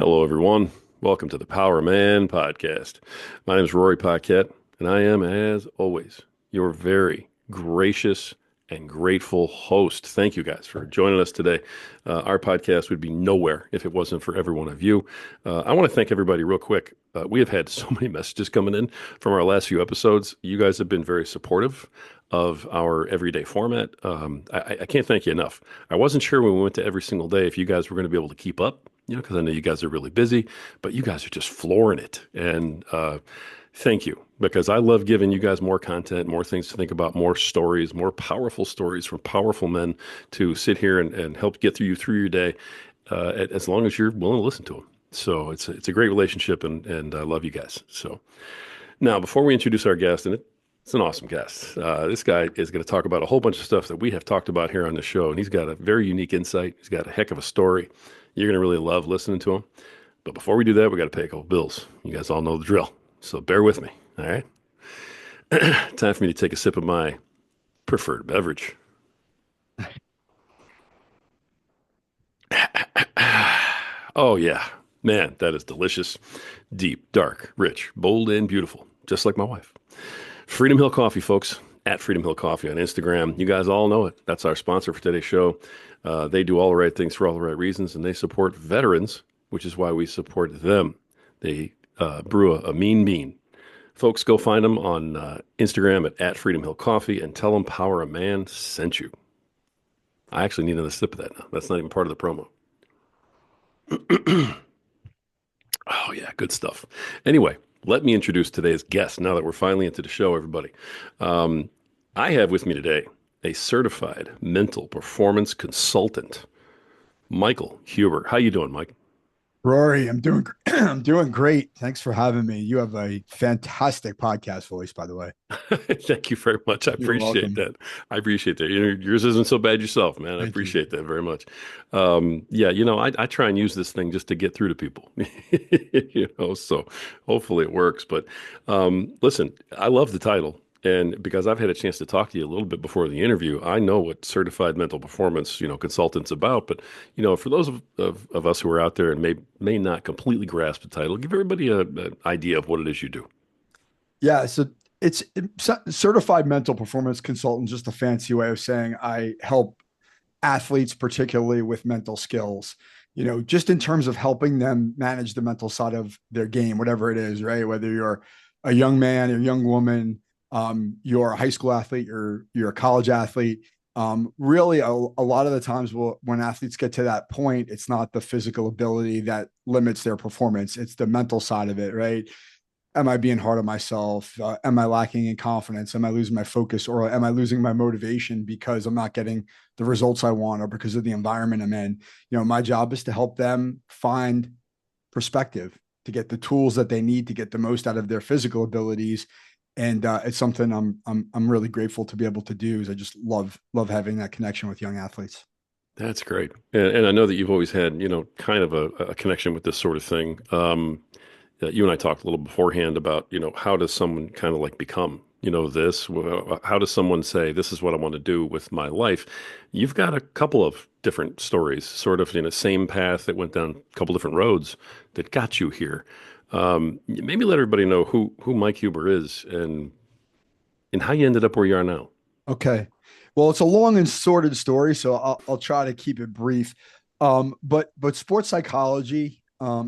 Hello, everyone. Welcome to the Power Man Podcast. My name is Rory Paquette, and I am, as always, your very gracious and grateful host. Thank you guys for joining us today. Our podcast would be nowhere if it wasn't for every one of you. I want to thank everybody real quick. We have had so many messages coming in from our last few episodes. You guys have been very supportive of our everyday format. I can't thank you enough. I wasn't sure when we went to every single day if you guys were going to be able to keep up, because I know you guys are really busy, but you guys are just flooring it. And thank you, because I love giving you guys more content, more things to think about, more stories, more powerful stories from powerful men to sit here and help get you through your day, as long as you're willing to listen to them. So it's a great relationship, and I love you guys. So now, before we introduce our guest, and it's an awesome guest. This guy is going to talk about a whole bunch of stuff that we have talked about here on the show, and he's got a very unique insight. He's got a heck of a story. You're going to really love listening to him. But before we do that, we got to pay a couple bills. You guys all know the drill, so bear with me. All right, time for me to take a sip of my preferred beverage. Oh yeah, man, that is delicious, deep, dark, rich, bold, and beautiful, just like my wife. Freedom Hill Coffee, folks, at Freedom Hill Coffee on Instagram. You guys all know it. That's our sponsor for today's show. They do all the right things for all the right reasons, and they support veterans, which is why we support them. They brew a mean bean. Folks, go find them on Instagram at Freedom Hill Coffee and tell them Power a Man sent you. I actually need another sip of that now. That's not even part of the promo. Oh, yeah, good stuff. Anyway, let me introduce today's guest now that we're finally into the show, everybody. Um, I have with me today a certified mental performance consultant, Michael Huber. How you doing, Mike? Rory, I'm doing I'm doing great. Thanks for having me. You have a fantastic podcast voice, by the way. Thank you very much. I You're appreciate welcome. that. I appreciate that. Yours isn't so bad yourself, man. I Thank you. appreciate that very much. Yeah, I try and use this thing just to get through to people, so hopefully it works. But listen, I love the title. And because I've had a chance to talk to you a little bit before the interview, I know what certified mental performance, consultant's about. But, for those of us who are out there and may not completely grasp the title, give everybody an idea of what it is you do. Yeah, so it's certified mental performance consultant, just a fancy way of saying I help athletes, particularly with mental skills, just in terms of helping them manage the mental side of their game, whatever it is, right? Whether you're a young man or young woman, you're a high school athlete, you're a college athlete. Really, a lot of the times when athletes get to that point, it's not the physical ability that limits their performance. It's the mental side of it, right? Am I being hard on myself? Am I lacking in confidence? Am I losing my focus, or am I losing my motivation because I'm not getting the results I want, or because of the environment I'm in? My job is to help them find perspective, to get the tools that they need to get the most out of their physical abilities. And it's something I'm really grateful to be able to do. Is I just love having that connection with young athletes. That's great. And I know that you've always had, kind of a connection with this sort of thing. You and I talked a little beforehand about, how does someone kind of like become, this? How does someone say, this is what I want to do with my life? You've got a couple of different stories, sort of in the same path that went down a couple different roads that got you here. Maybe let everybody know who Mike Huber is and how you ended up where you are now. Okay. Well, it's a long and sordid story, so I'll try to keep it brief. But sports psychology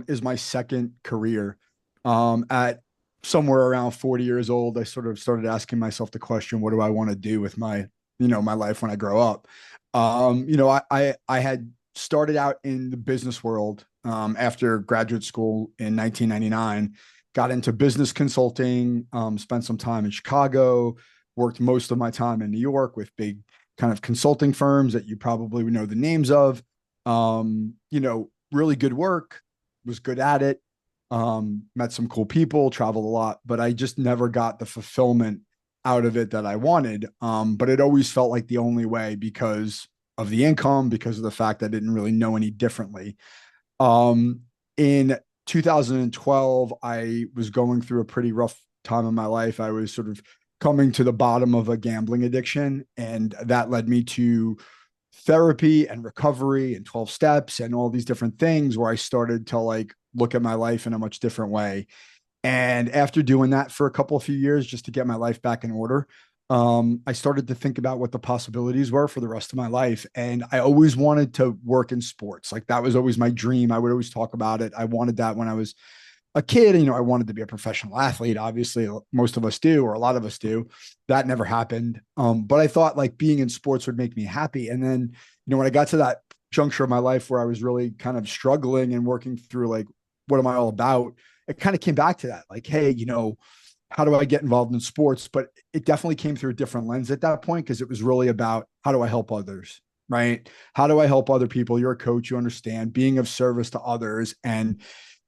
is my second career. At somewhere around 40 years old, I sort of started asking myself the question, what do I want to do with my life when I grow up? I had started out in the business world after graduate school in 1999, got into business consulting, spent some time in Chicago, worked most of my time in New York with big kind of consulting firms that you probably would know the names of. Really good work, was good at it, met some cool people, traveled a lot, but I just never got the fulfillment out of it that I wanted. But it always felt like the only way because of the income, because of the fact I didn't really know any differently. In 2012, I was going through a pretty rough time in my life. I was sort of coming to the bottom of a gambling addiction, and that led me to therapy and recovery and 12 steps and all these different things where I started to like look at my life in a much different way. And after doing that for a couple of few years, just to get my life back in order, I started to think about what the possibilities were for the rest of my life. And I always wanted to work in sports. Like that was always my dream. I would always talk about it. I wanted that when I was a kid. I wanted to be a professional athlete. Obviously, most of us do, or a lot of us do. That never happened. But I thought like being in sports would make me happy. And then, when I got to that juncture of my life where I was really kind of struggling and working through like, what am I all about? It kind of came back to that, like, hey, how do I get involved in sports? But it definitely came through a different lens at that point because it was really about how do I help others, right? How do I help other people? You're a coach, you understand, being of service to others and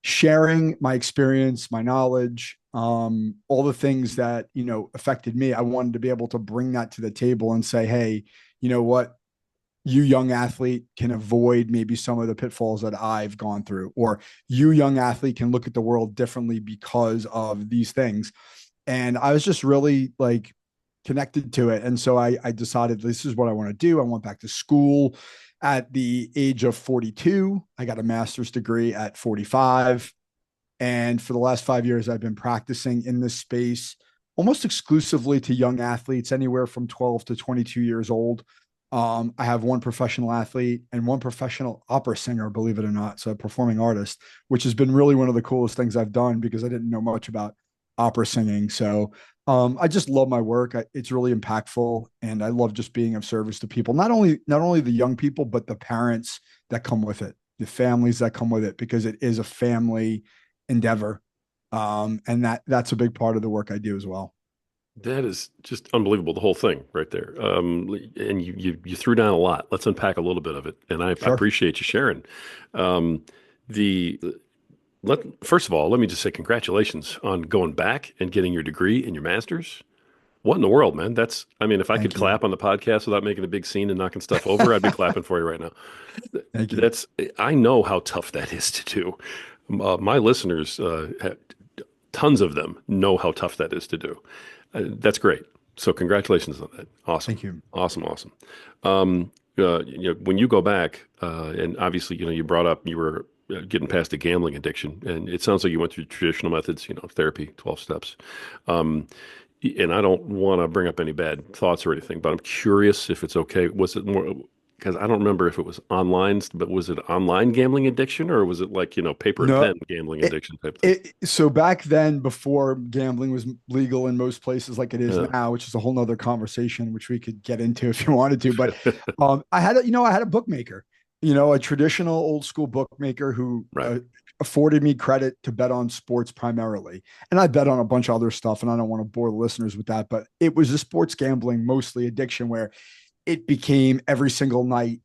sharing my experience, my knowledge, all the things that, affected me. I wanted to be able to bring that to the table and say, hey, you know what? You young athlete can avoid maybe some of the pitfalls that I've gone through, or you young athlete can look at the world differently because of these things. And I was just really like connected to it. And so I decided this is what I want to do. I went back to school at the age of 42. I got a master's degree at 45. And for the last 5 years, I've been practicing in this space almost exclusively to young athletes, anywhere from 12 to 22 years old. I have one professional athlete and one professional opera singer, believe it or not. So a performing artist, which has been really one of the coolest things I've done because I didn't know much about opera singing. So I just love my work. It's really impactful, and I love just being of service to people. Not only the young people, but the parents that come with it, the families that come with it, because it is a family endeavor, and that's a big part of the work I do as well. That is just unbelievable, the whole thing right there. And you threw down a lot. Let's unpack a little bit of it. And I Sure. appreciate you sharing. The First of all, let me just say congratulations on going back and getting your degree and your master's. What in the world, man? I mean, if I could Thank you. clap on the podcast without making a big scene and knocking stuff over, I'd be clapping for you right now. Thank you. That's, I know how tough that is to do. My listeners, tons of them know how tough that is to do. That's great. So congratulations on that. Awesome. Thank you. Awesome. Awesome. When you go back, and obviously, you brought up you were getting past the gambling addiction, and it sounds like you went through traditional methods, therapy, 12 steps. Um, and I don't want to bring up any bad thoughts or anything, but I'm curious if it's okay. Was it more, because I don't remember if it was online, but was it online gambling addiction or was it like, paper and No, pen gambling it, addiction type thing? so back then, before gambling was legal in most places like it is Yeah. now, which is a whole nother conversation, which we could get into if you wanted to. But I had a bookmaker, a traditional old school bookmaker who Right. afforded me credit to bet on sports primarily. And I bet on a bunch of other stuff, and I don't want to bore the listeners with that, but it was a sports gambling, mostly addiction, where it became every single night,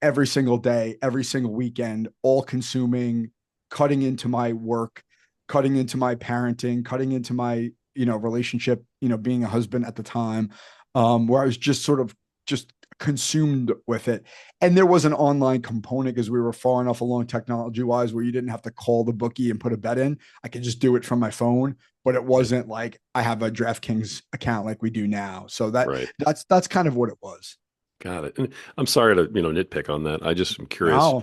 every single day, every single weekend, all consuming, cutting into my work, cutting into my parenting, cutting into my, relationship, being a husband at the time, where I was just sort of just consumed with it. And there was an online component because we were far enough along technology wise where you didn't have to call the bookie and put a bet in. I could just do it from my phone, but it Right. wasn't like I have a DraftKings account like we do now. So Right. that's kind of what it was. Got it. And I'm sorry to, nitpick on that. I just am curious. Now,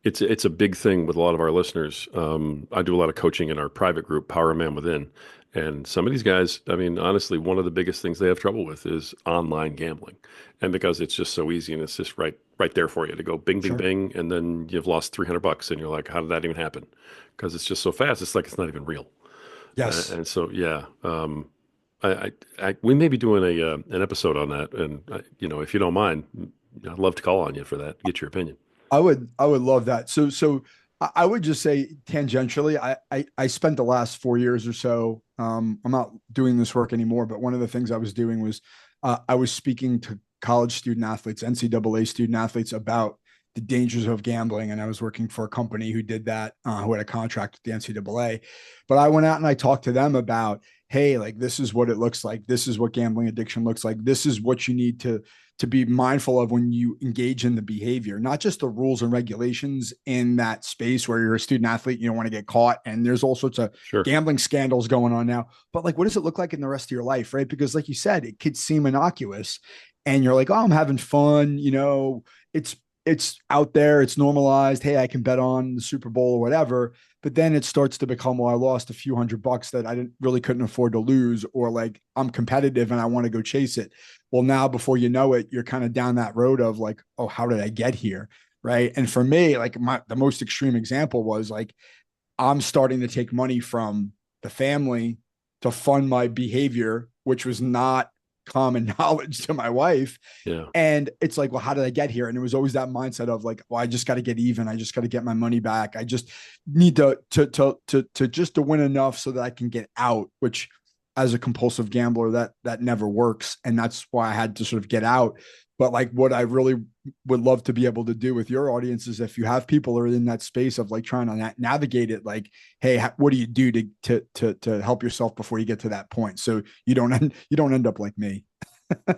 It's a big thing with a lot of our listeners. I do a lot of coaching in our private group, Power Man Within, and some of these guys. I mean, honestly, one of the biggest things they have trouble with is online gambling, and because it's just so easy and it's just right there for you to go bing bing sure. bing, and then you've lost $300, and you're like, how did that even happen? Because it's just so fast. It's like it's not even real. Yes. And so yeah, we may be doing an episode on that, and if you don't mind, I'd love to call on you for that. Get your opinion. I would love that. So I would just say tangentially, I spent the last 4 years or so. I'm not doing this work anymore, but one of the things I was doing was I was speaking to college student athletes, NCAA student athletes, about the dangers of gambling, and I was working for a company who did that, who had a contract with the NCAA. But I went out and I talked to them about, hey, like this is what it looks like. This is what gambling addiction looks like. This is what you need to be mindful of when you engage in the behavior, not just the rules and regulations in that space where you're a student athlete, you don't want to get caught. And there's all sorts of Sure. gambling scandals going on now. But like, what does it look like in the rest of your life? Right. Because like you said, it could seem innocuous and you're like, oh, I'm having fun. It's it's out there, it's normalized. Hey, I can bet on the Super Bowl or whatever. But then it starts to become, well, I lost a few $100 that I didn't really couldn't afford to lose, or like I'm competitive and I want to go chase it. Well, now before you know it, you're kind of down that road of like, oh, how did I get here? Right. And for me, like the most extreme example was like I'm starting to take money from the family to fund my behavior, which was not common knowledge to my wife. Yeah. And it's like, well, how did I get here? And it was always that mindset of like, well, I just got to get even. I just got to get my money back. I just need to just to win enough so that I can get out, which as a compulsive gambler, that never works. And that's why I had to sort of get out. But like what I really would love to be able to do with your audience is if you have people that are in that space of like trying to navigate it, like, hey, what do you do to help yourself before you get to that point? So you don't end up like me.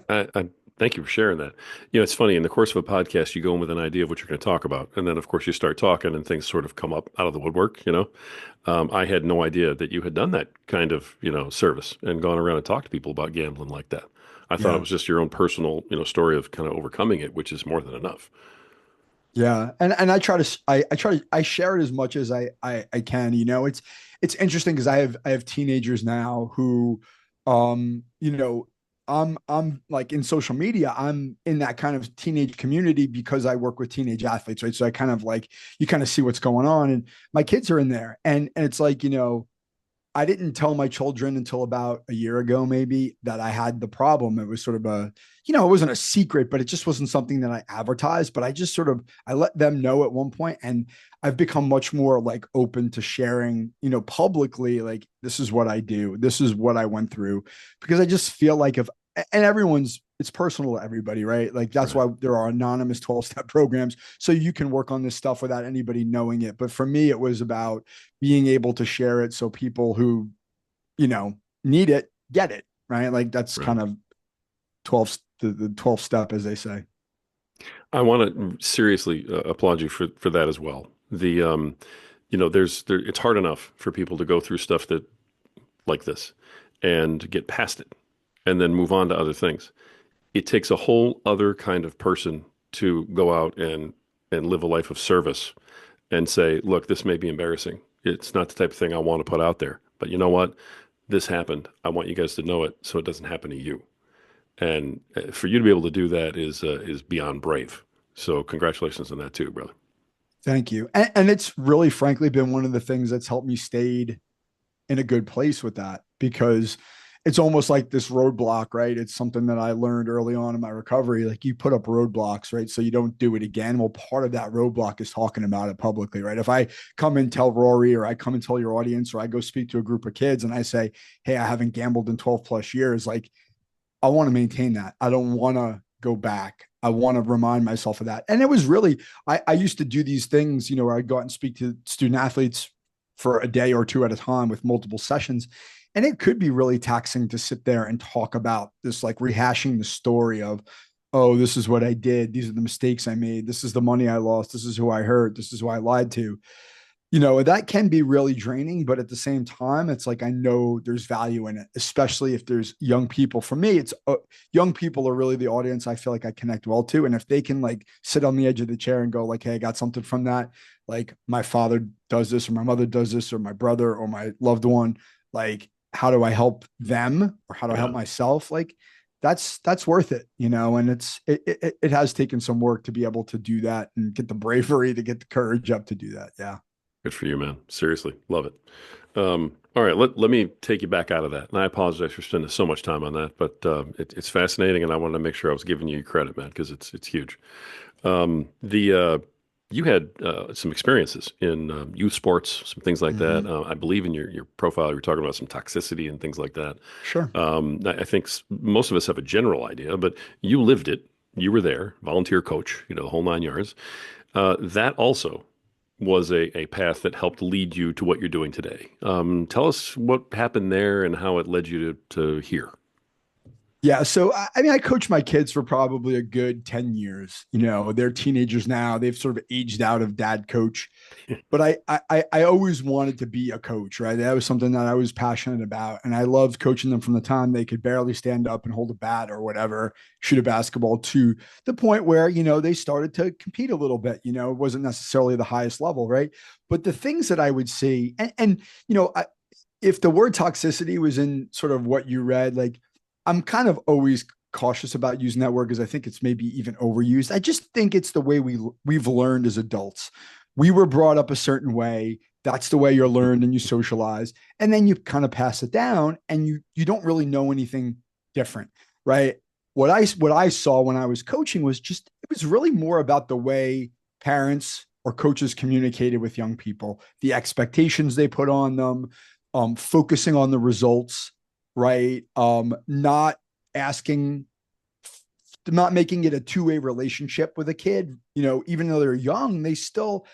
I thank you for sharing that. You know, it's funny, in the course of a podcast, you go in with an idea of what you're going to talk about. And then, of course, you start talking and things sort of come up out of the woodwork, you know. I had no idea that you had done that kind of, service and gone around and talked to people about gambling like that. I thought it Yeah. was just your own personal, story of kind of overcoming it, which is more than enough. Yeah. And I share it as much as I can. It's interesting because I have teenagers now who I'm like in social media, I'm in that kind of teenage community because I work with teenage athletes, right? So I kind of like you kind of see what's going on. And my kids are in there. And it's like, I didn't tell my children until about a year ago, maybe, that I had the problem. It was sort of it wasn't a secret, but it just wasn't something that I advertised. But I let them know at one point, and I've become much more like open to sharing, publicly, like this is what I do, this is what I went through, because I just feel like and it's personal to everybody, right? Like that's Right. why there are anonymous 12-step programs, so you can work on this stuff without anybody knowing it. But for me, it was about being able to share it so people who, you know, need it get it, right? Like that's Right. kind of 12 the 12 step, as they say. I want to seriously applaud you for that as well. It's hard enough for people to go through stuff that like this and get past it and then move on to other things. It takes a whole other kind of person to go out and live a life of service and say, look, this may be embarrassing. It's not the type of thing I want to put out there. But you know what? This happened. I want you guys to know it so it doesn't happen to you. And for you to be able to do that is beyond brave. So congratulations on that too, brother. Thank you. And it's really, frankly, been one of the things that's helped me stay in a good place with that, because it's almost like this roadblock, right? It's something that I learned early on in my recovery. Like you put up roadblocks, right? So you don't do it again. Well, part of that roadblock is talking about it publicly, right? If I come and tell Rory, or I come and tell your audience, or I go speak to a group of kids and I say, hey, I haven't gambled in 12 plus years, like I want to maintain that. I don't want to go back. I want to remind myself of that. And it was really, I used to do these things, where I'd go out and speak to student athletes for a day or two at a time with multiple sessions. And it could be really taxing to sit there and talk about this, like rehashing the story of, oh, this is what I did. These are the mistakes I made. This is the money I lost. This is who I hurt. This is who I lied to. That can be really draining, but at the same time, it's like I know there's value in it, especially if there's young people. For me, it's young people are really the audience I feel like I connect well to. And if they can like sit on the edge of the chair and go like, hey, I got something from that. Like my father does this, or my mother does this, or my brother or my loved one, like, how do I help them, or how do I help Yeah, myself? Like that's worth it, and it has taken some work to be able to do that and get the bravery to get the courage up to do that. Yeah. good for you, man. Seriously, love it. All right, let me take you back out of that. And I apologize for spending so much time on that, but it's fascinating, and I wanted to make sure I was giving you credit, man, because it's huge. The You had some experiences in youth sports, some things like that. Mm-hmm. I believe in your profile, you were talking about some toxicity and things like that. Sure. I think most of us have a general idea, but you lived it. You were there, volunteer coach, the whole nine yards. That also was a path that helped lead you to what you're doing today. Tell us what happened there and how it led you to here. Yeah. So, I mean, I coached my kids for probably a good 10 years. They're teenagers now. They've sort of aged out of dad coach. But I always wanted to be a coach, right? That was something that I was passionate about. And I loved coaching them from the time they could barely stand up and hold a bat or whatever, shoot a basketball, to the point where, they started to compete a little bit. It wasn't necessarily the highest level, right? But the things that I would see, and if the word toxicity was in sort of what you read, like, I'm kind of always cautious about using that word because I think it's maybe even overused. I just think it's the way we've learned as adults. We were brought up a certain way. That's the way you're learned and you socialize, and then you kind of pass it down, and you don't really know anything different, right? What I saw when I was coaching was just, it was really more about the way parents or coaches communicated with young people, the expectations they put on them, focusing on the results, right? Asking, not making it a two-way relationship with a kid. Even though they're young, they still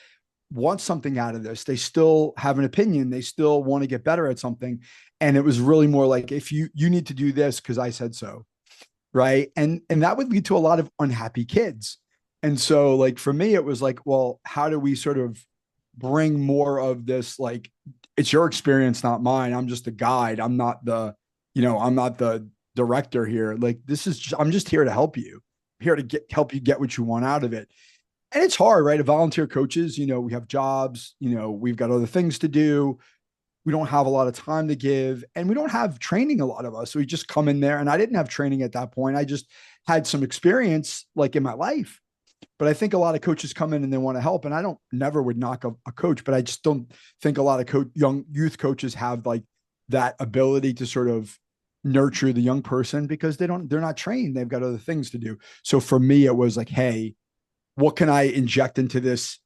want something out of this. They still have an opinion. They still want to get better at something. And it was really more like, if you need to do this because I said so, right? And that would lead to a lot of unhappy kids. And so, like, for me, it was like, well, how do we sort of bring more of this, like, it's your experience, not mine. I'm just a guide. I'm not the director here. Like, I'm just here to help you, here to help you get what you want out of it. And it's hard, right? To volunteer coaches, we have jobs, we've got other things to do. We don't have a lot of time to give, and we don't have training, a lot of us. So we just come in there, and I didn't have training at that point. I just had some experience, like, in my life. But I think a lot of coaches come in and they want to help. And I don't never would knock a coach, but I just don't think a lot of young youth coaches have, like, that ability to sort of nurture the young person, because they're not trained. They've got other things to do. So for me, it was like, hey, what can I inject into this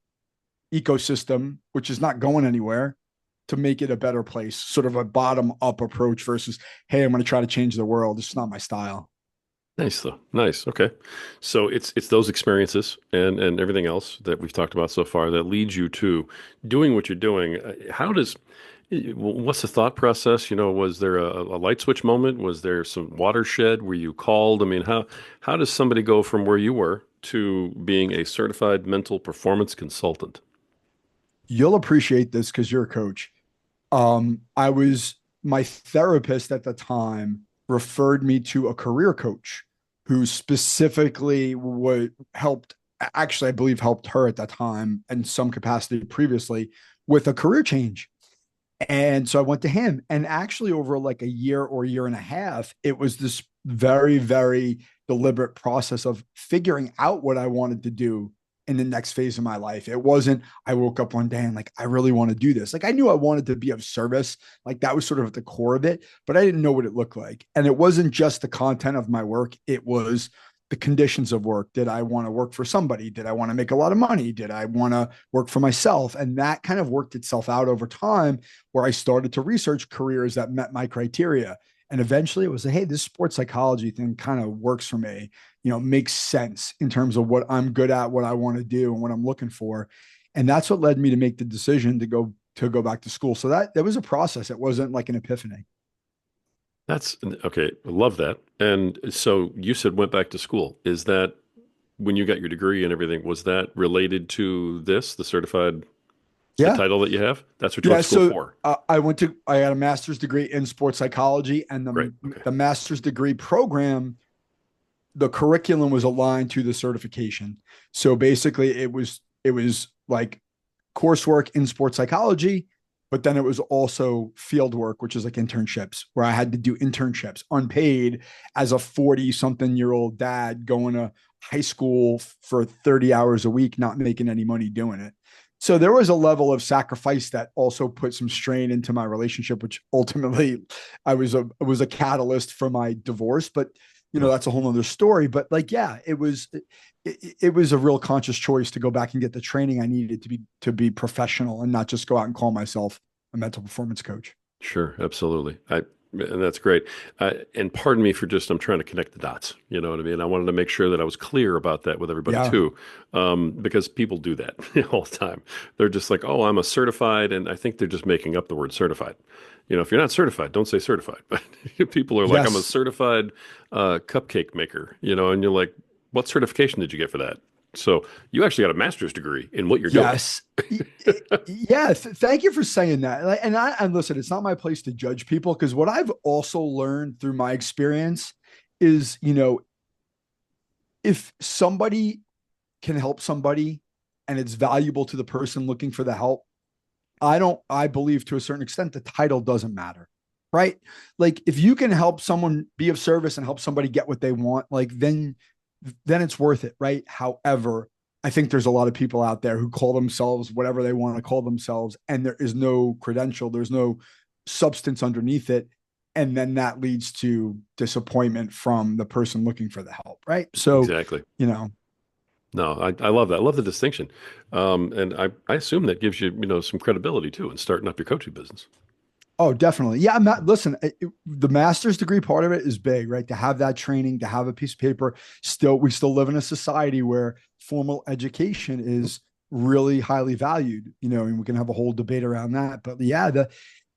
ecosystem, which is not going anywhere, to make it a better place? Sort of a bottom up approach versus, hey, I'm going to try to change the world. It's not my style. Nice though. Nice. Okay. So it's those experiences and everything else that we've talked about so far that leads you to doing what you're doing. What's the thought process? Was there a light switch moment? Was there some watershed where you called? I mean, how does somebody go from where you were to being a certified mental performance consultant? You'll appreciate this because you're a coach. I was My therapist at the time referred me to a career coach who specifically would helped actually, I believe, helped her at that time in some capacity previously with a career change. And so I went to him, and actually, over like a year or year and a half, it was this very, very deliberate process of figuring out what I wanted to do in the next phase of my life. It wasn't, I woke up one day and, like, I really want to do this. Like, I knew I wanted to be of service. Like, that was sort of at the core of it, but I didn't know what it looked like. And it wasn't just the content of my work. It was the conditions of work. Did I want to work for somebody? Did I want to make a lot of money? Did I want to work for myself? And that kind of worked itself out over time, where I started to research careers that met my criteria. And eventually it was, hey, this sports psychology thing kind of works for me, makes sense in terms of what I'm good at, what I want to do, and what I'm looking for. And that's what led me to make the decision to go back to school. So that was a process. It wasn't like an epiphany. That's okay. I love that. And so you said went back to school. Is that when you got your degree and everything, was that related to this, the Yeah. title that you have? That's what you went Yeah. to school So for. I got a master's degree in sports psychology, and Great. Okay. the master's degree program, the curriculum was aligned to the certification. So basically it was like coursework in sports psychology, but then it was also field work, which is like internships, where I had to do internships unpaid as a 40 something year old dad going to high school for 30 hours a week, not making any money doing it. So there was a level of sacrifice that also put some strain into my relationship, which ultimately I was a catalyst for my divorce. But Oh, that's a whole other story. But, like, yeah, it was a real conscious choice to go back and get the training I needed to be professional, and not just go out and call myself a mental performance coach. sure. Absolutely. And that's great. And pardon me for just, I'm trying to connect the dots. You know what I mean? I wanted to make sure that I was clear about that with everybody Yeah. too, because people do that all the time. They're just like, oh, I'm a certified. And I think they're just making up the word certified. You know, if you're not certified, don't say certified. But people are like, I'm a Yes. certified cupcake maker, you know, and you're like, what certification did you get for that? So you actually got a master's degree in what you're doing. Yes. Yes. Thank you for saying that. And listen, it's not my place to judge people because what I've also learned through my experience is, if somebody can help somebody and it's valuable to the person looking for the help, I believe to a certain extent, the title doesn't matter. Right. Like if you can help someone be of service and help somebody get what they want, like then it's worth it. Right. However, I think there's a lot of people out there who call themselves whatever they want to call themselves, and there is no credential, there's no substance underneath it. And then that leads to disappointment from the person looking for the help. Right. So, Exactly. you know, No, I love that. I love the distinction. And I assume that gives you, you know, some credibility too in starting up your coaching business. Oh, definitely. Yeah, I'm not. Listen, the master's degree part of it is big, right? To have that training, to have a piece of paper. Still, we still live in a society where formal education is really highly valued. And we can have a whole debate around that. But yeah,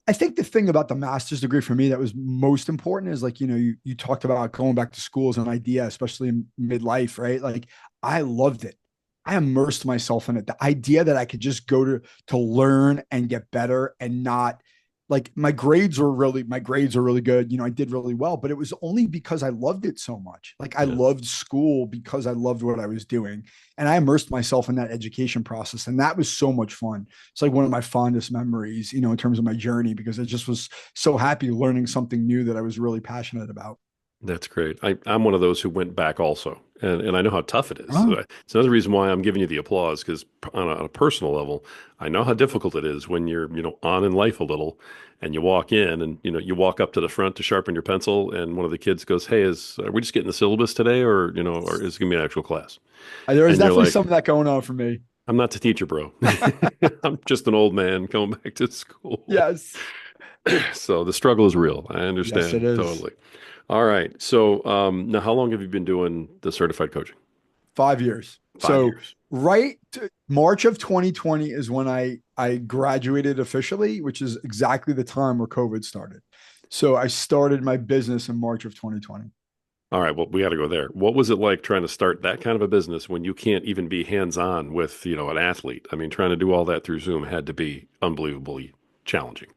I think the thing about the master's degree for me that was most important is like, you talked about going back to school as an idea, especially in midlife, right? Like I loved it. I immersed myself in it. The idea that I could just go to learn and get better and not like my grades were really good. I did really well, but it was only because I loved it so much. Like I Yeah, loved school because I loved what I was doing. And I immersed myself in that education process. And that was so much fun. It's like one of my fondest memories, in terms of my journey, because I just was so happy learning something new that I was really passionate about. that's great. I'm one of those who went back also, and I know how tough it is. Oh, It's another reason why I'm giving you the applause because on a personal level, I know how difficult it is when you're, you know, on in life a little, and you walk in and you walk up to the front to sharpen your pencil, and one of the kids goes, "Hey, are we just getting the syllabus today, or or is it gonna be an actual class?" there was And you're definitely like, some of that going on for me. I'm not the teacher, bro. I'm just an old man going back to school. Yes. So the struggle is real. I Yes, it understand is. totally. All right. So now, how long have you been doing the certified coaching? 5 years. Five So years. March of 2020 is when I graduated officially, which is exactly the time where COVID started. So I started my business in March of 2020. All right. Well, we got to go there. What was it like trying to start that kind of a business when you can't even be hands-on with, you know, an athlete? I mean, trying to do all that through Zoom had to be unbelievably challenging.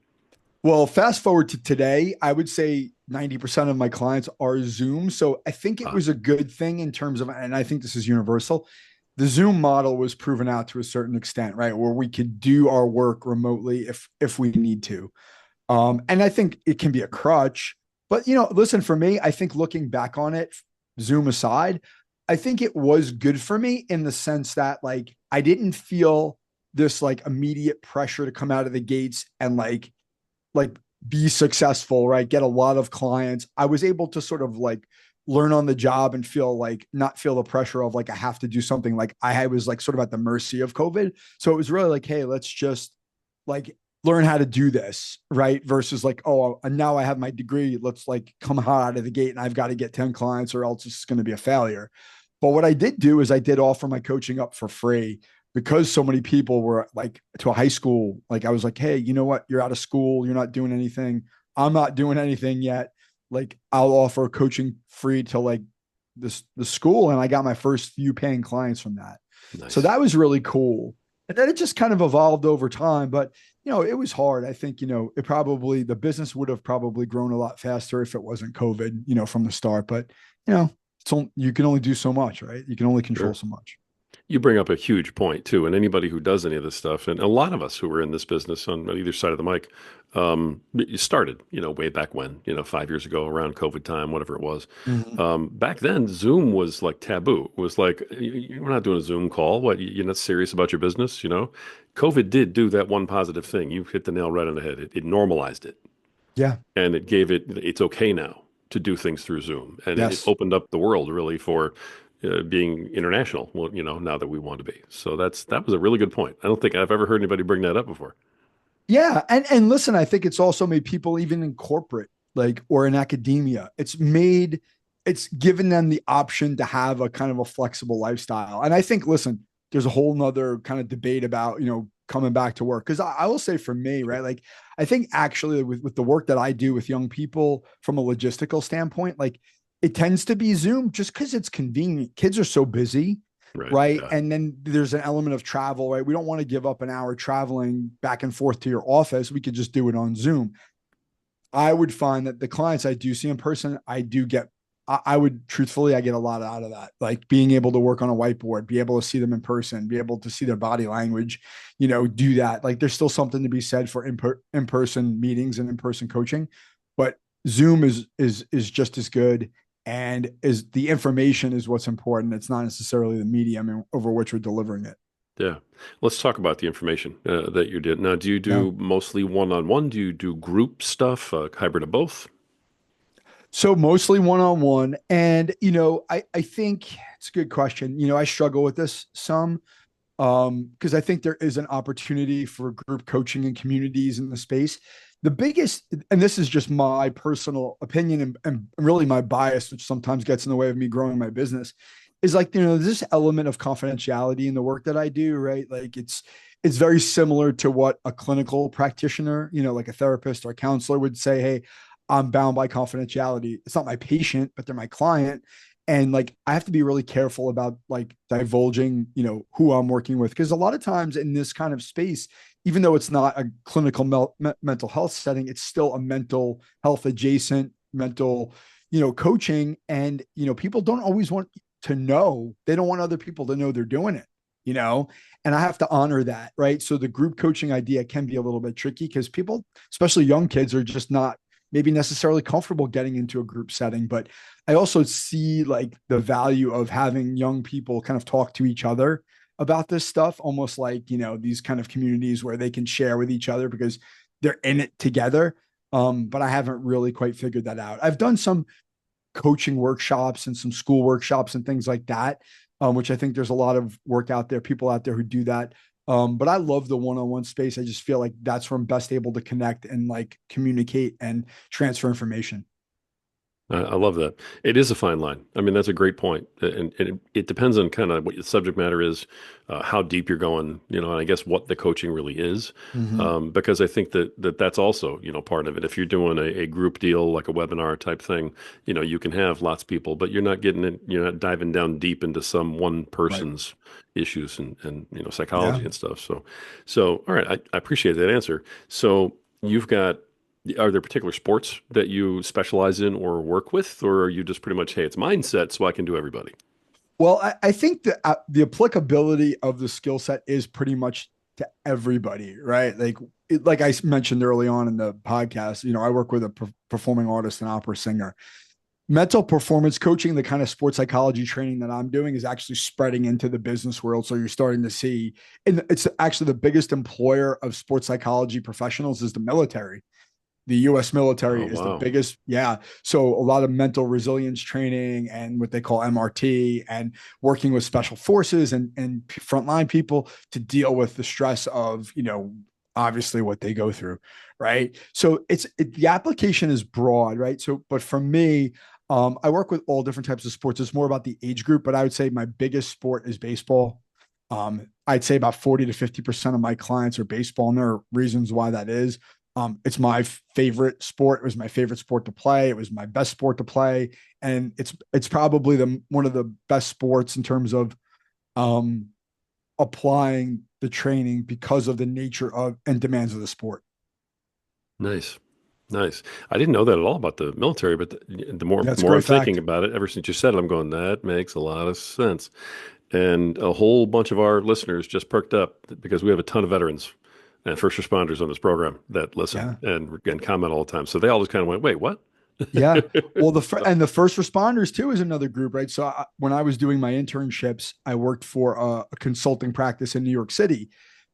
Well, fast forward to today, I would say 90% of my clients are Zoom. So I think it Ah, was a good thing in terms of, and I think this is universal. The Zoom model was proven out to a certain extent, right? Where we could do our work remotely if we need to. And I think it can be a crutch. But listen, for me, I think looking back on it, Zoom aside, I think it was good for me in the sense that like I didn't feel this like immediate pressure to come out of the gates and like be successful, right? Get a lot of clients. I was able to sort of like learn on the job and feel like not feel the pressure of like I have to do something. Like I was like sort of at the mercy of COVID. So it was really like, hey, let's just like learn how to do this, right? Versus like, oh, and now I have my degree. Let's like come hot out of the gate and I've got to get 10 clients or else it's going to be a failure. But what I did do is I did offer my coaching up for free because so many people were like to a high school. Like I was like, hey, you know what? You're out of school. You're not doing anything. I'm not doing anything yet. Like I'll offer coaching free to like the school. And I got my first few paying clients from that. So nice. that was really cool. And then it just kind of evolved over time. But it was hard. I think, the business would have probably grown a lot faster if it wasn't COVID, from the start. But, you can only do so much, right? You can only control Sure. so much. You bring up a huge point too, and anybody who does any of this stuff, and a lot of us who are in this business on either side of the mic, you started, you know, way back when, you know, 5 years ago, around COVID time, whatever it was. Mm-hmm. Back then, Zoom was like taboo. It was like we're not doing a Zoom call. What, you're not serious about your business, you know? COVID did do that one positive thing. You hit the nail right on the head. It normalized it, Yeah. and it gave it's okay now to do things through Zoom, and it Yes. opened up the world really for being international. Well, you know, now that we want to be, so that was a really good point. I don't think I've ever heard anybody bring that up before. Yeah. And listen, I think it's also made people even in corporate like, or in academia. It's given them the option to have a kind of a flexible lifestyle. And I think, listen, there's a whole nother kind of debate about, coming back to work. Cause I will say for me, right? Like, I think actually with the work that I do with young people from a logistical standpoint, like it tends to be Zoom just because it's convenient. Kids are so busy, Right. right? Yeah. And then there's an element of travel, right? We don't want to give up an hour traveling back and forth to your office. We could just do it on Zoom. I would find that the clients I do see in person, I would truthfully, I get a lot out of that. Like being able to work on a whiteboard, be able to see them in person, be able to see their body language, do that. Like there's still something to be said for in-person meetings and in-person coaching, but Zoom is just as good. And is the information is what's important. It's not necessarily the medium over which we're delivering it. Yeah. Let's talk about the information that you did. Now, do you Yeah. do mostly one-on-one? Do you do group stuff, hybrid of both? So mostly one-on-one. And, I think it's a good question. I struggle with this some because I think there is an opportunity for group coaching and communities in the space. The biggest, and this is just my personal opinion and really my bias, which sometimes gets in the way of me growing my business, is like, this element of confidentiality in the work that I do, right? Like it's very similar to what a clinical practitioner, like a therapist or a counselor would say, hey, I'm bound by confidentiality. It's not my patient, but they're my client. And like I have to be really careful about like divulging, who I'm working with. Because a lot of times in this kind of space, even though it's not a clinical mental health setting, it's still a mental health adjacent mental, coaching. And, people don't always want to know, they don't want other people to know they're doing it, you know, and I have to honor that. Right. So the group coaching idea can be a little bit tricky because people, especially young kids, are just not maybe necessarily comfortable getting into a group setting. But I also see like the value of having young people kind of talk to each other about this stuff, almost like, these kind of communities where they can share with each other because they're in it together. But I haven't really quite figured that out. I've done some coaching workshops and some school workshops and things like that, which I think there's a lot of work out there, people out there who do that. But I love the one-on-one space. I just feel like that's where I'm best able to connect and like communicate and transfer information. I love that. It is a fine line. I mean, that's a great point. And it depends on kind of what your subject matter is, how deep you're going, and I guess what the coaching really is. Mm-hmm. Because I think that's also, part of it. If you're doing a group deal, like a webinar type thing, you can have lots of people, but you're not diving down deep into some one Right. person's issues and Yeah. psychology and stuff. So all right, I appreciate that answer. So you've got are there particular sports that you specialize in or work with, or are you just pretty much, hey, it's mindset, so I can do everybody? Well, I think that the applicability of the skill set is pretty much to everybody, right? Like I mentioned early on in the podcast, I work with a performing artist and opera singer. Mental performance coaching, the kind of sports psychology training that I'm doing, is actually spreading into the business world. So you're starting to see, and it's actually the biggest employer of sports psychology professionals is the military. The US military Oh, is the wow. biggest. Yeah. So a lot of mental resilience training and what they call MRT and working with special forces and frontline people to deal with the stress of, obviously what they go through. Right. So the application is broad. Right. So, but for me, I work with all different types of sports. It's more about the age group, but I would say my biggest sport is baseball. I'd say about 40 to 50% of my clients are baseball, and there are reasons why that is. It's my favorite sport. It was my favorite sport to play. It was my best sport to play, and it's probably the one of the best sports in terms of um, applying the training because of the nature of and demands of the sport. Nice. Nice. I didn't know that at all about the military, but the more That's a more I'm great thinking fact. about it, ever since you said it, I'm going, that makes a lot of sense. And a whole bunch of our listeners just perked up because we have a ton of veterans and first responders on this program that listen Yeah, and comment all the time. So they all just kind of went, wait, what? yeah. Well, So, and the first responders too is another group, right? So when I was doing my internships, I worked for a consulting practice in New York City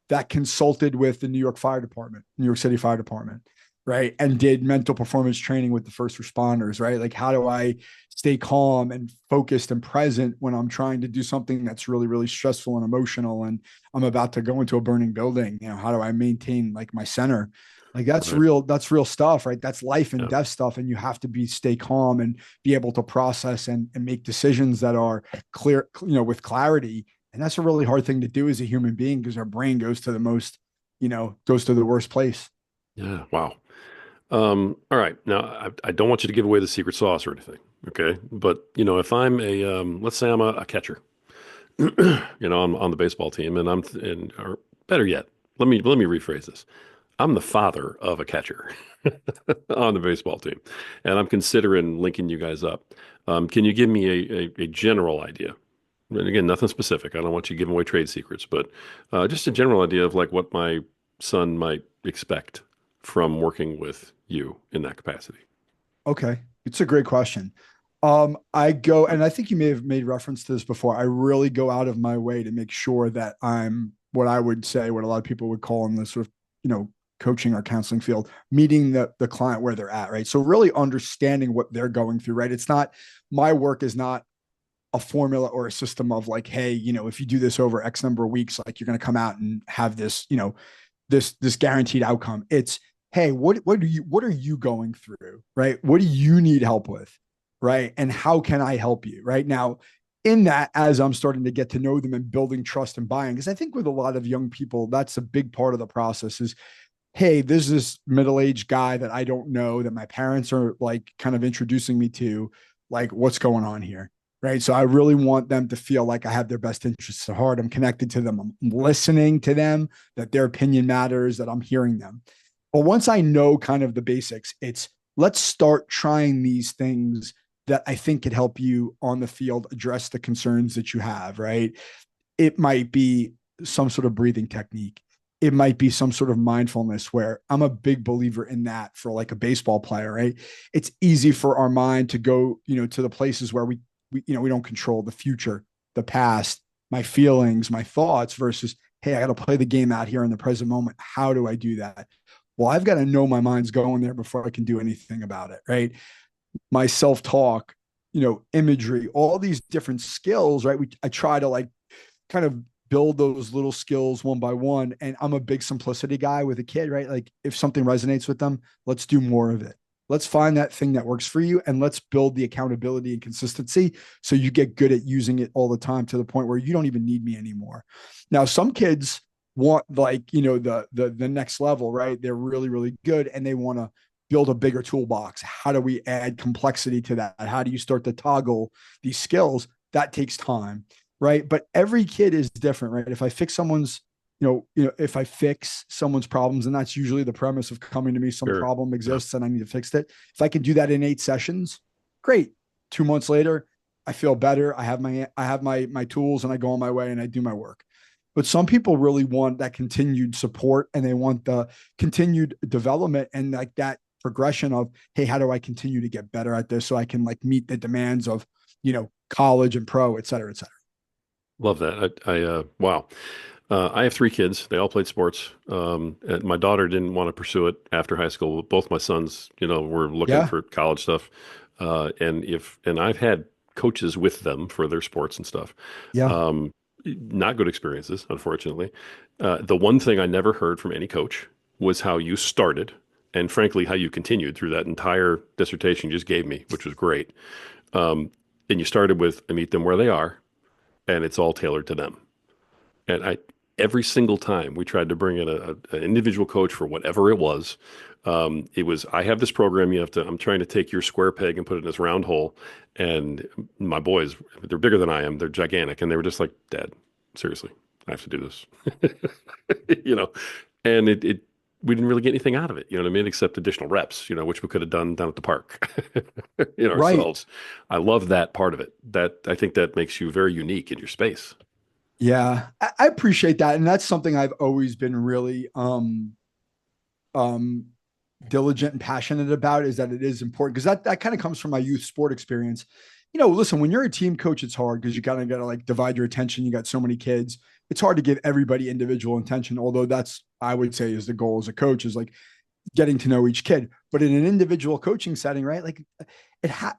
that consulted with the New York Fire Department, New York City Fire Department, right? And did mental performance training with the first responders, right? Like, how do I stay calm and focused and present when I'm trying to do something that's really, really stressful and emotional and I'm about to go into a burning building? How do I maintain like my center? Like Right. that's real stuff, right? That's life and Yeah. death stuff. And you have to stay calm and be able to process and make decisions that are clear, with clarity. And that's a really hard thing to do as a human being because our brain goes to the most, goes to the worst place. Yeah. Wow. All right. Now, I don't want you to give away the secret sauce or anything. Okay. But, if I'm let's say I'm a catcher, I'm on the baseball team or better yet, let me rephrase this. I'm the father of a catcher on the baseball team, and I'm considering linking you guys up. Can you give me a general idea? And again, nothing specific. I don't want you giving away trade secrets, but just a general idea of like what my son might expect from working with you in that capacity. Okay. It's a great question. I go, and I think you may have made reference to this before. I really go out of my way to make sure that I'm what I would say, what a lot of people would call in the sort of, coaching or counseling field, meeting the client where they're at, right? So really understanding what they're going through, right? It's not, my work is not a formula or a system of like, hey, if you do this over X number of weeks, like you're going to come out and have this, this guaranteed outcome. It's, hey, what are you going through, right? What do you need help with, right? And how can I help you, right? Now, in that, as I'm starting to get to know them and building trust and buying, because I think with a lot of young people, that's a big part of the process is, hey, there's this middle-aged guy that I don't know that my parents are like kind of introducing me to, like what's going on here, right? So I really want them to feel like I have their best interests at heart. I'm connected to them. I'm listening to them, that their opinion matters, that I'm hearing them. But once I know kind of the basics, it's let's start trying these things that I think could help you on the field address the concerns that you have, right? It might be some sort of breathing technique. It might be some sort of mindfulness where I'm a big believer in that for like a baseball player, right? It's easy for our mind to go, to the places where we don't control the future, the past, my feelings, my thoughts versus, hey, I got to play the game out here in the present moment. How do I do that? Well, I've got to know my mind's going there before I can do anything about it, right? My self-talk, imagery, all these different skills, right? I try to like kind of build those little skills one by one. And I'm a big simplicity guy with a kid, right? Like if something resonates with them, let's do more of it. Let's find that thing that works for you and let's build the accountability and consistency so you get good at using it all the time to the point where you don't even need me anymore. Now, some kids want like, the next level, right? They're really, really good and they want to build a bigger toolbox. How do we add complexity to that? How do you start to toggle these skills? That takes time, right? But every kid is different, right? If I fix someone's, if I fix someone's problems, and that's usually the premise of coming to me, some Sure. problem Yeah. exists and I need to fix it. If I can do that in 8 sessions, great. 2 months later, I feel better. I have my tools and I go on my way and I do my work. But some people really want that continued support and they want the continued development and like that progression of, hey, how do I continue to get better at this so I can like meet the demands of, college and pro, et cetera, et cetera. Love that. Wow. I have three kids. They all played sports. And my daughter didn't want to pursue it after high school. Both my sons, were looking Yeah. for college stuff. And I've had coaches with them for their sports and stuff. Yeah. Um, Not good experiences, unfortunately. The one thing I never heard from any coach was how you started, and frankly, how you continued through that entire dissertation you just gave me, which was great. Um, and you started with, I meet them where they are, and it's all tailored to them. And every single time we tried to bring in an individual coach for whatever it was, I have this program. I'm trying to take your square peg and put it in this round hole. And my boys, they're bigger than I am. They're gigantic. And they were just like, Dad, seriously, I have to do this, you know, and we didn't really get anything out of it. You know what I mean? Except additional reps, which we could have done down at the park, Right. ourselves. I love that part of it. I think that makes you very unique in your space. Yeah. I appreciate that. And that's something I've always been really um diligent and passionate about is that it is important because that kind of comes from my youth sport experience. Listen, when you're a team coach, it's hard because you kind of got to like divide your attention. You got so many kids. It's hard to give everybody individual attention, although that's I would say is the goal as a coach is like getting to know each kid. But in an individual coaching setting, right? Like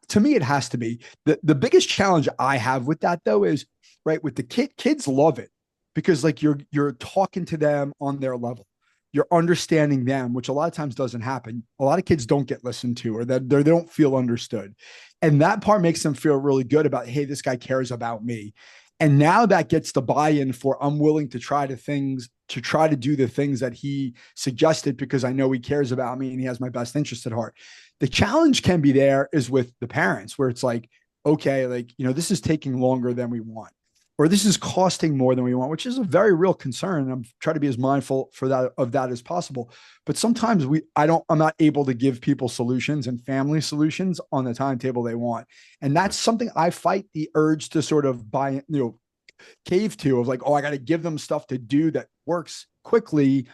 to me, it has to be the biggest challenge I have with that though is right with the kids love it because like you're talking to them on their level. you're understanding them, which a lot of times doesn't happen. A lot of kids don't get listened to, or that they don't feel understood. And that part makes them feel really good about, hey, this guy cares about me. And now that gets the buy-in for I'm willing to try to do the things that he suggested because I know he cares about me and he has my best interest at heart. The challenge can be there is with the parents where it's like, okay, like, this is taking longer than we want, or this is costing more than we want, which is a very real concern. And I'm trying to be as mindful of that as possible. But sometimes I'm not able to give people solutions and family solutions on the timetable they want. And that's something I fight the urge to sort of cave to, of like, oh, I got to give them stuff to do that works quickly.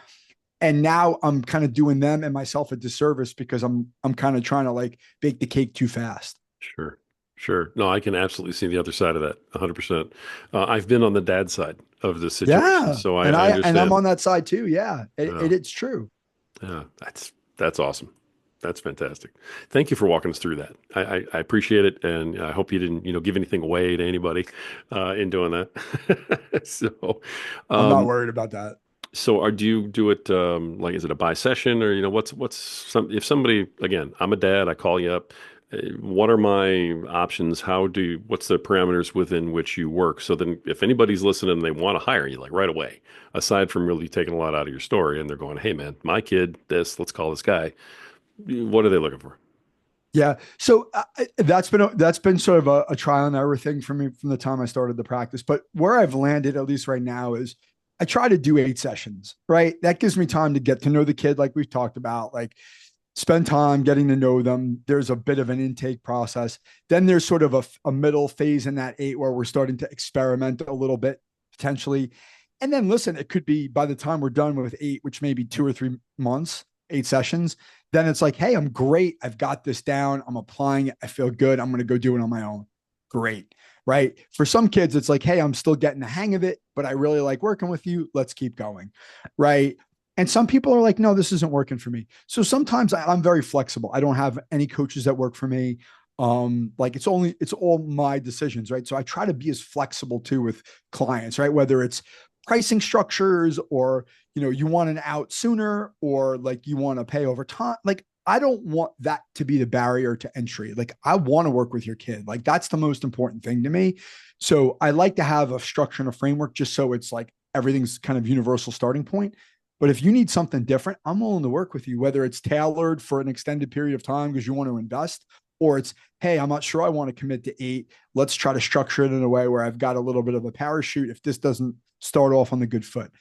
And now I'm kind of doing them and myself a disservice because I'm kind of trying to like bake the cake too fast. Sure. Sure. No, I can absolutely see the other side of that 100%. I've been on the dad side of the situation, Yeah. so And I I'm understand. on that side too. Yeah. Yeah. It's true. Yeah. That's awesome. That's fantastic. Thank you for walking us through that. I appreciate it, and I hope you didn't, give anything away to anybody in doing that. So, I'm not um, worried about that. do you do it like is it a buy session, or what's some if somebody, again, I'm a dad, I call you up. What are my options? What's the parameters within which you work? So then if anybody's listening and they want to hire you like right away, aside from really taking a lot out of your story and they're going, hey man, my kid, let's call this guy. What are they looking for? Yeah. So that's been sort of a trial and error thing for me from the time I started the practice. But where I've landed, at least right now, is I try to do 8 sessions, right? That gives me time to get to know the kid, like we've talked about, like spend time getting to know them. There's a bit of an intake process. Then there's sort of a middle phase in that 8 where we're starting to experiment a little bit potentially. And then listen, it could be by the time we're done with 8, which may be 2 or 3 months, 8 sessions, then it's like, hey, I'm great. I've got this down. I'm applying it. I feel good. I'm going to go do it on my own. Great. Right. For some kids, it's like, hey, I'm still getting the hang of it, but I really like working with you. Let's keep going. Right. And some people are like, no, this isn't working for me. So sometimes I'm very flexible. I don't have any coaches that work for me. Like it's all my decisions, right? So I try to be as flexible too with clients, right? Whether it's pricing structures or, you want an out sooner or like you want to pay over time. Like I don't want that to be the barrier to entry. Like I want to work with your kid. Like that's the most important thing to me. So I like to have a structure and a framework just so it's like everything's kind of universal starting point. But if you need something different, I'm willing to work with you, whether it's tailored for an extended period of time because you want to invest, or it's, hey, I'm not sure I want to commit to 8. Let's try to structure it in a way where I've got a little bit of a parachute if this doesn't start off on the good foot.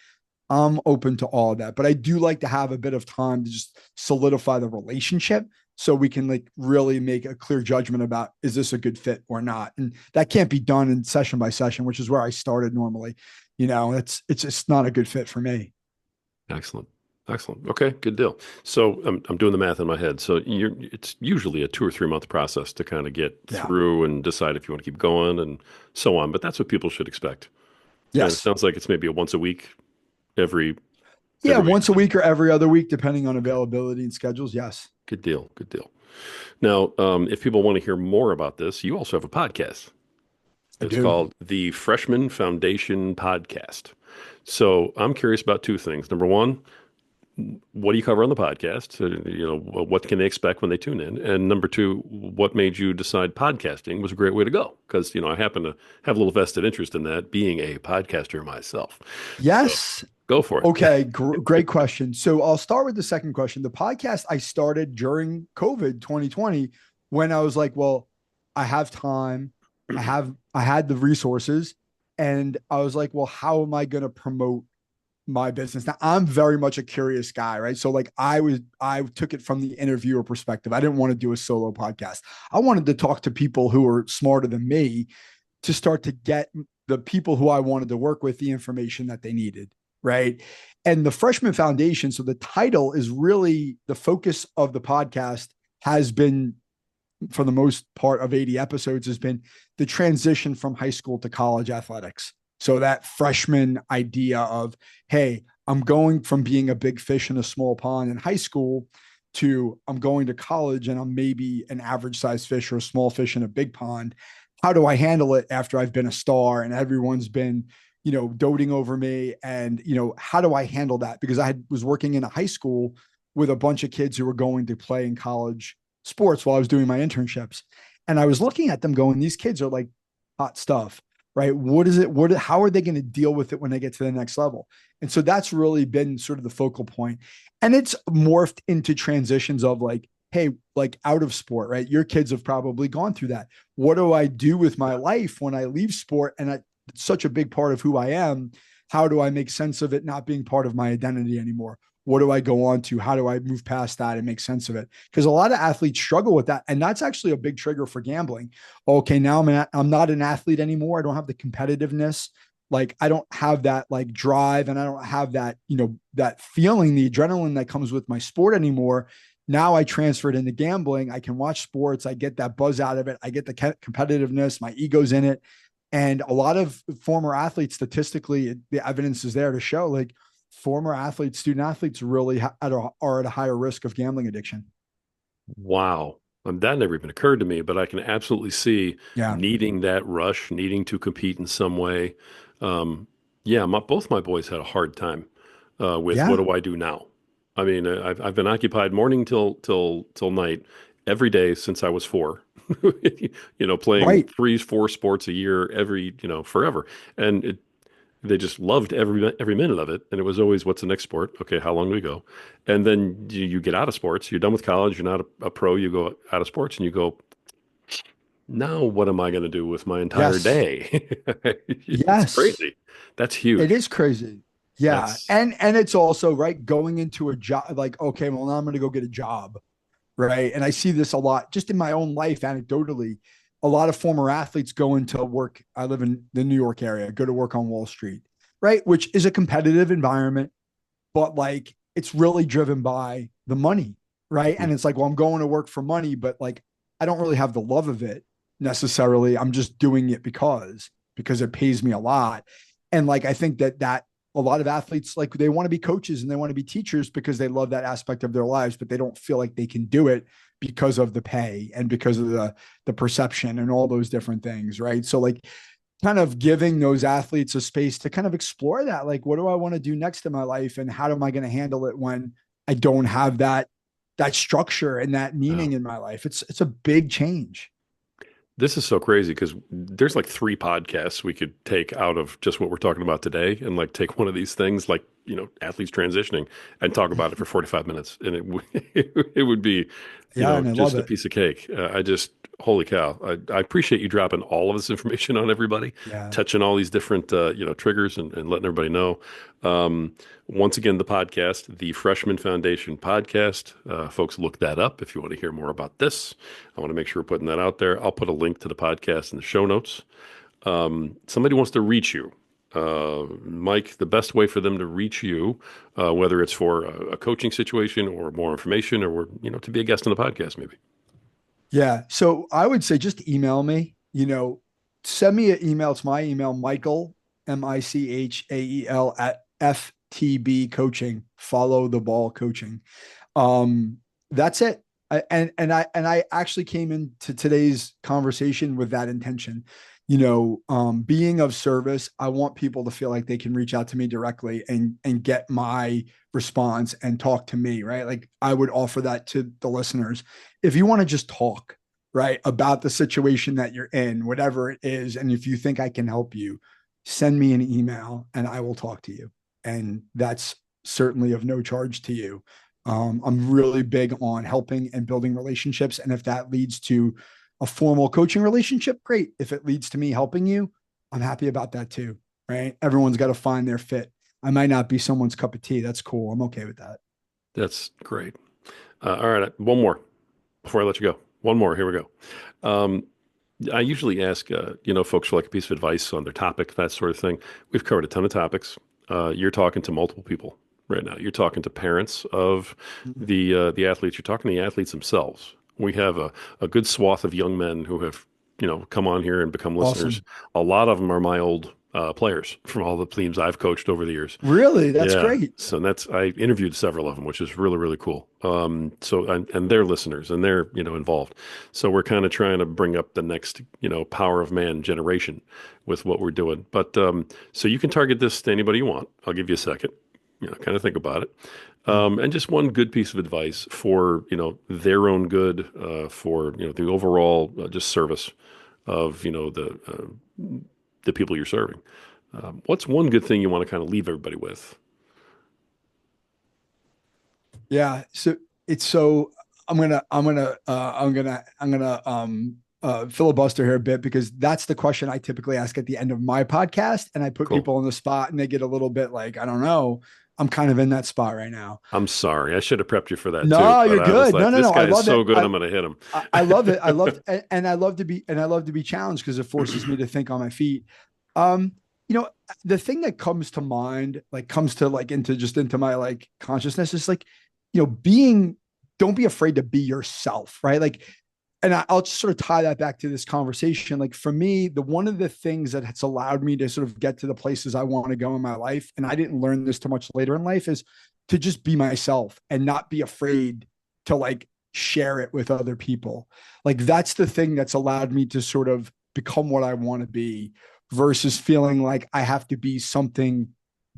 I'm open to all of that, but I do like to have a bit of time to just solidify the relationship so we can like really make a clear judgment about is this a good fit or not. And that can't be done in session by session, which is where I started normally. It's just not a good fit for me. Excellent. Excellent. Okay, good deal. So I'm doing the math in my head. So it's usually a 2 or 3 month process to kind of get Yeah. through and decide if you want to keep going and so on. But that's what people should expect. And it Yes. sounds like it's maybe a once a week, every Yeah. every week. Once a week or every other week, depending on availability and schedules. Yes, Good deal. Good deal. Now, if people want to hear more about this, you also have a podcast. I It's do. called the Freshman Foundation Podcast. So I'm curious about two things. Number one, what do you cover on the podcast? What can they expect when they tune in? And number two, what made you decide podcasting was a great way to go? Because, I happen to have a little vested interest in that, being a podcaster myself. So Yes. go for it. Okay. Great question. So I'll start with the second question. The podcast I started during COVID 2020 when I was like, well, I have time. I had the resources and I was like, well, how am I going to promote my business? Now I'm very much a curious guy, right? So like I took it from the interviewer perspective. I didn't want to do a solo podcast. I wanted to talk to people who were smarter than me to start to get the people who I wanted to work with the information that they needed, right? And the Freshman Foundation, so the title is really the focus of the podcast has been for the most part of 80 episodes has been the transition from high school to college athletics. So that freshman idea of, hey, I'm going from being a big fish in a small pond in high school to I'm going to college and I'm maybe an average size fish or a small fish in a big pond. How do I handle it after I've been a star and everyone's been doting over me. And, how do I handle that? Because was working in a high school with a bunch of kids who were going to play in college sports while I was doing my internships. And I was looking at them going, these kids are like hot stuff, right? What is it? How are they going to deal with it when they get to the next level? And so that's really been sort of the focal point. And it's morphed into transitions of like, hey, like out of sport, right? Your kids have probably gone through that. What do I do with my life when I leave sport? And it's such a big part of who I am. How do I make sense of it not being part of my identity anymore? What do I go on to? How do I move past that and make sense of it? Because a lot of athletes struggle with that. And that's actually a big trigger for gambling. Okay, now I'm not an athlete anymore. I don't have the competitiveness. Like I don't have that like drive, and I don't have that, that feeling, the adrenaline that comes with my sport anymore. Now I transferred into gambling. I can watch sports. I get that buzz out of it. I get the competitiveness. My ego's in it. And a lot of former athletes, statistically, the evidence is there to show like former athletes, student athletes really are at a higher risk of gambling addiction. Wow. That never even occurred to me, but I can absolutely see Yeah. needing that rush, needing to compete in some way. Um, yeah, both my boys had a hard time with what Yeah. do I do now? I mean, I've been occupied morning till night every day since I was four. Playing Right. three, four sports a year forever, and they just loved every minute of it. And it was always, what's the next sport? Okay, how long do we go? And then you get out of sports. You're done with college. You're not a pro. You go out of sports and you go, now what am I going to do with my entire Yes. day? It's Yes. crazy. That's It huge. is crazy. Yeah. That's And it's also right going into a job like, okay, well, now I'm going to go get a job. Right. And I see this a lot just in my own life, anecdotally. A lot of former athletes go into work. I live in the New York area, go to work on Wall Street, right? Which is a competitive environment, but like it's really driven by the money. Right. mm, And it's like, well, I'm going to work for money, but like I don't really have the love of it necessarily. I'm just doing it because it pays me a lot. And like I think that a lot of athletes like they want to be coaches and they want to be teachers because they love that aspect of their lives, but they don't feel like they can do it because of the pay and because of the perception and all those different things, right? So like kind of giving those athletes a space to kind of explore that, like what do I want to do next in my life and how am I going to handle it when I don't have that structure and that meaning wow. in my life. It's a big change. This is so crazy because there's like three podcasts we could take out of just what we're talking about today and like take one of these things like, athletes transitioning and talk about it for 45 minutes. And it would be, Yeah, and I love just a it. piece of cake. Holy cow. I appreciate you dropping all of this information on everybody, Yeah. touching all these different, triggers and letting everybody know. Um, Once again, the podcast, the Freshman Foundation podcast. Folks, look that up if you want to hear more about this. I want to make sure we're putting that out there. I'll put a link to the podcast in the show notes. Somebody wants to reach you. Mike, the best way for them to reach you, whether it's for a coaching situation or more information or, to be a guest on the podcast, maybe. Yeah. So I would say just email me, send me an email. It's my email, Michael, Michael at FTB coaching, follow the ball coaching. That's it. And I actually came into today's conversation with that intention. Being of service, I want people to feel like they can reach out to me directly and get my response and talk to me, right? Like I would offer that to the listeners. If you want to just talk, right, about the situation that you're in, whatever it is, and if you think I can help you, send me an email and I will talk to you. And that's certainly of no charge to you. I'm really big on helping and building relationships. And if that leads to a formal coaching relationship, great. If it leads to me helping you, I'm happy about that too. Right. Everyone's got to find their fit. I might not be someone's cup of tea. That's cool. I'm okay with that. That's great. All right. One more before I let you go. One more. Here we go. Um, I usually ask, folks for like a piece of advice on their topic, that sort of thing. We've covered a ton of topics. You're talking to multiple people right now. You're talking to parents of the athletes. You're talking to the athletes themselves. We have a good swath of young men who have, come on here and become listeners. Awesome. A lot of them are my old players from all the teams I've coached over the years. Really? That's Yeah. great. So I interviewed several of them, which is really, really cool. And they're listeners and they're, involved. So we're kind of trying to bring up the next, power of man generation with what we're doing. But, so you can target this to anybody you want. I'll give you a second, kind of think about it. Yeah. And just one good piece of advice for, their own good, for, the overall just service of, the people you're serving. What's one good thing you want to kind of leave everybody with? Yeah. So it's so I'm gonna filibuster here a bit because that's the question I typically ask at the end of my podcast, and I put Cool. people on the spot, and they get a little bit like, I don't know. I'm kind of in that spot right now. I'm sorry. I should have prepped you for that too, No, but you're I was good. No, like, no, this no. I guy is love so it. good, I'm going to hit him. I love it. And I love to be, and I love to be challenged because it forces me to think on my feet. Um, you know, the thing that comes to mind, like comes to like into my like consciousness is like, don't be afraid to be yourself, right? Like, and I'll just sort of tie that back to this conversation. Like for me, the one of the things that has allowed me to sort of get to the places I want to go in my life, and I didn't learn this too much later in life, is to just be myself and not be afraid to like share it with other people. Like that's the thing that's allowed me to sort of become what I want to be versus feeling like I have to be something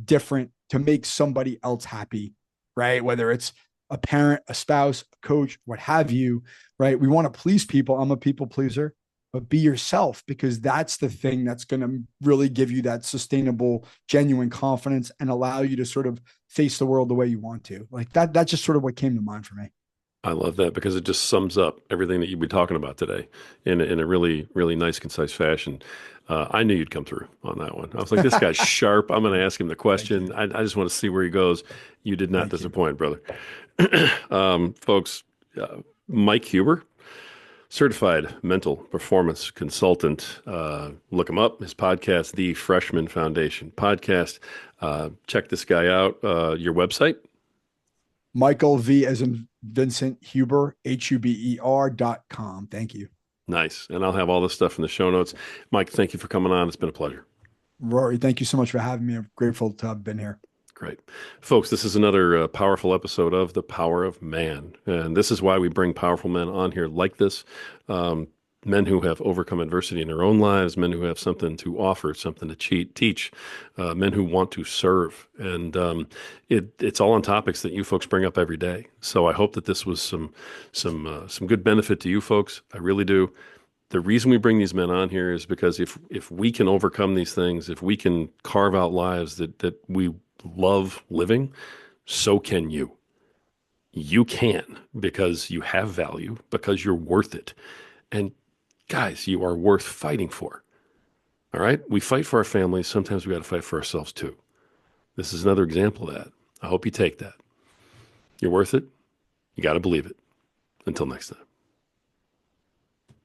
different to make somebody else happy, right? Whether it's a parent, a spouse, a coach, what have you, right? We want to please people. I'm a people pleaser, but be yourself because that's the thing that's going to really give you that sustainable, genuine confidence and allow you to sort of face the world the way you want to. Like that's just sort of what came to mind for me. I love that because it just sums up everything that you've been talking about today in a really, really nice, concise fashion. I knew you'd come through on that one. I was like, this guy's sharp. I'm going to ask him the Thank question. you. I just want to see where he goes. You did not Thank you. disappoint, brother. Folks, Mike Huber, certified mental performance consultant. Look him up. His podcast, The Freshman Foundation Podcast. Check this guy out. Your website. Michael V as in Vincent Huber, HUBER.com. Thank you. Nice. And I'll have all this stuff in the show notes. Mike, thank you for coming on. It's been a pleasure. Rory, thank you so much for having me. I'm grateful to have been here. Great. Folks, this is another powerful episode of The Power of Man. And this is why we bring powerful men on here like this. Men who have overcome adversity in their own lives, men who have something to offer, something to teach, men who want to serve. And it's all on topics that you folks bring up every day. So I hope that this was some good benefit to you folks. I really do. The reason we bring these men on here is because if we can overcome these things, if we can carve out lives that we love living, so can you. You can because you have value, because you're worth it. And guys, you are worth fighting for. All right? We fight for our families. Sometimes we got to fight for ourselves too. This is another example of that. I hope you take that. You're worth it. You got to believe it. Until next time.